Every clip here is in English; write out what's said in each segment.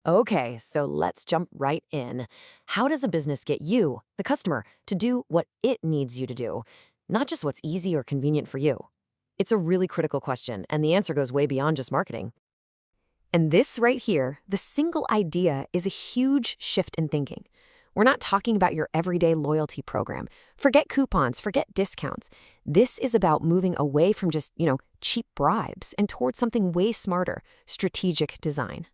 Okay, so let's jump right in. How does a business get you, the customer, to do what it needs you to do, not just what's easy or convenient for you? It's a really critical question, and the answer goes way beyond just marketing. And this right here, the single idea, is a huge shift in thinking. We're not talking about your everyday loyalty program. Forget coupons, forget discounts. This is about moving away from just, cheap bribes and towards something way smarter, strategic design.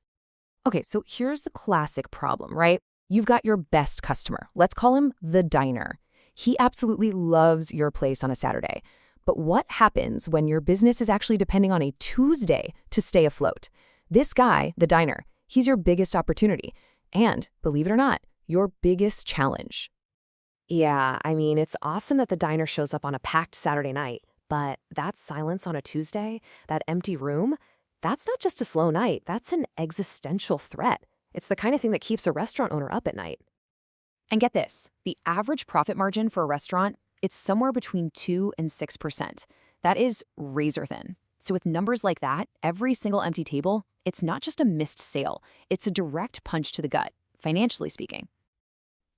Okay, so here's the classic problem, right? You've got your best customer. Let's call him the diner. He absolutely loves your place on a Saturday. But what happens when your business is actually depending on a Tuesday to stay afloat? This guy, the diner, he's your biggest opportunity. And, believe it or not, your biggest challenge. Yeah, I mean, it's awesome that the diner shows up on a packed Saturday night, but that silence on a Tuesday, that empty room, that's not just a slow night, that's an existential threat. It's the kind of thing that keeps a restaurant owner up at night. And get this, the average profit margin for a restaurant, it's somewhere between 2 and 6%. That is razor thin. So with numbers like that, every single empty table, it's not just a missed sale, it's a direct punch to the gut, financially speaking.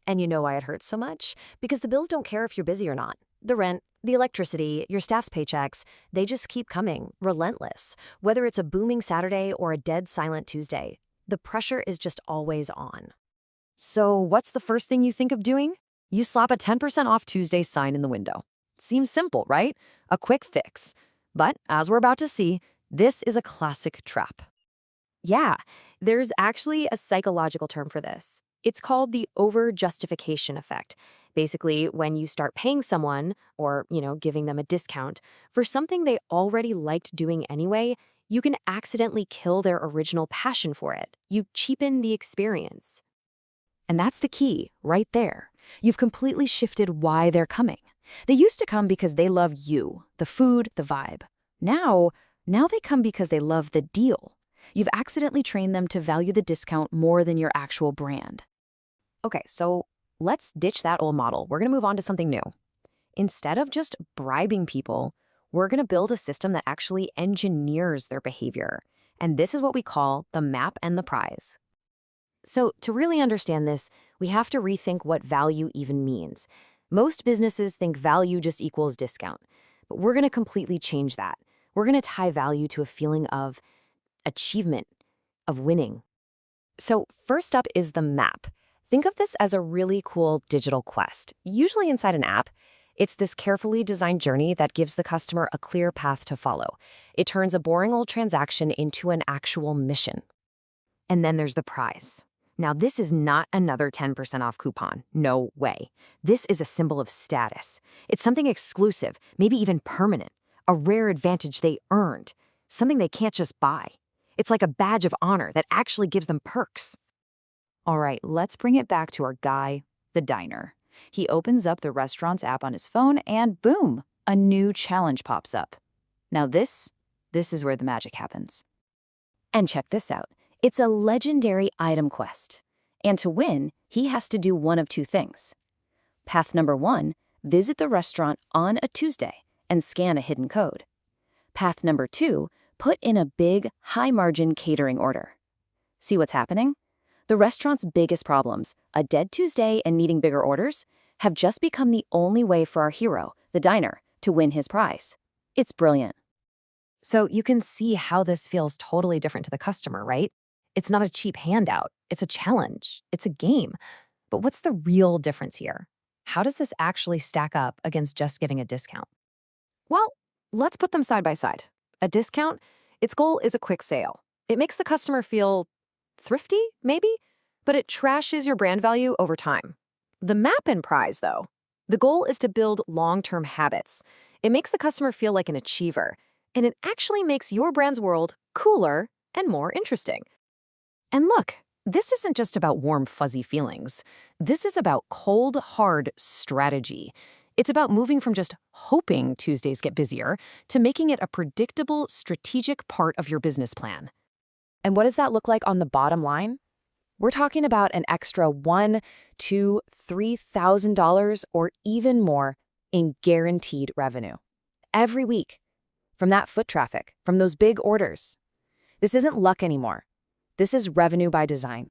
And you know why it hurts so much? Because the bills don't care if you're busy or not. The rent, the electricity, your staff's paychecks, they just keep coming, relentless. Whether it's a booming Saturday or a dead silent Tuesday, the pressure is just always on. So what's the first thing you think of doing? You slap a 10% off Tuesday sign in the window. Seems simple, right? A quick fix. But as we're about to see, this is a classic trap. Yeah, there's actually a psychological term for this. It's called the over-justification effect. Basically, when you start paying someone or, giving them a discount for something they already liked doing anyway, you can accidentally kill their original passion for it. You cheapen the experience. And that's the key, right there. You've completely shifted why they're coming. They used to come because they love you, the food, the vibe. Now they come because they love the deal. You've accidentally trained them to value the discount more than your actual brand. Okay, so let's ditch that old model. We're going to move on to something new. Instead of just bribing people, we're going to build a system that actually engineers their behavior. And this is what we call the map and the prize. So to really understand this, we have to rethink what value even means. Most businesses think value just equals discount, but we're going to completely change that. We're going to tie value to a feeling of achievement, of winning. So first up is the map. Think of this as a really cool digital quest, usually inside an app. It's this carefully designed journey that gives the customer a clear path to follow. It turns a boring old transaction into an actual mission. And then there's the prize. Now, this is not another 10% off coupon. No way. This is a symbol of status. It's something exclusive, maybe even permanent, a rare advantage they earned, something they can't just buy. It's like a badge of honor that actually gives them perks. All right, let's bring it back to our guy, the diner. He opens up the restaurant's app on his phone and boom, a new challenge pops up. Now this is where the magic happens. And check this out. It's a legendary item quest. And to win, he has to do one of two things. Path number 1, visit the restaurant on a Tuesday and scan a hidden code. Path number 2, put in a big, high-margin catering order. See what's happening? The restaurant's biggest problems, a dead Tuesday and needing bigger orders, have just become the only way for our hero, the diner, to win his prize. It's brilliant. So you can see how this feels totally different to the customer, right? It's not a cheap handout. It's a challenge. It's a game. But what's the real difference here? How does this actually stack up against just giving a discount? Well, let's put them side by side. A discount, its goal is a quick sale. It makes the customer feel thrifty, maybe, but it trashes your brand value over time. The map and prize, though, the goal is to build long-term habits. It makes the customer feel like an achiever, and it actually makes your brand's world cooler and more interesting. And look, this isn't just about warm, fuzzy feelings. This is about cold, hard strategy. It's about moving from just hoping Tuesdays get busier to making it a predictable, strategic part of your business plan. And what does that look like on the bottom line? We're talking about an extra $1,000, $2,000, $3,000 or even more in guaranteed revenue. Every week. From that foot traffic, from those big orders. This isn't luck anymore. This is revenue by design.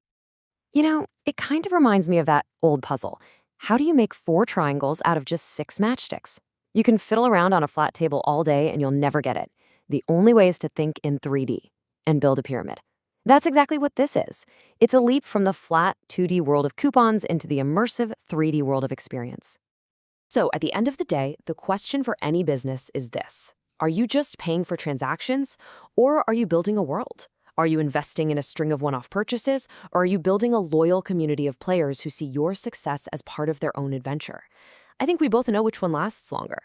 It kind of reminds me of that old puzzle. How do you make 4 triangles out of just 6 matchsticks? You can fiddle around on a flat table all day and you'll never get it. The only way is to think in 3D and build a pyramid. That's exactly what this is. It's a leap from the flat 2D world of coupons into the immersive 3D world of experience. So, at the end of the day, the question for any business is this: are you just paying for transactions, or are you building a world? Are you investing in a string of one-off purchases, or are you building a loyal community of players who see your success as part of their own adventure? I think we both know which one lasts longer.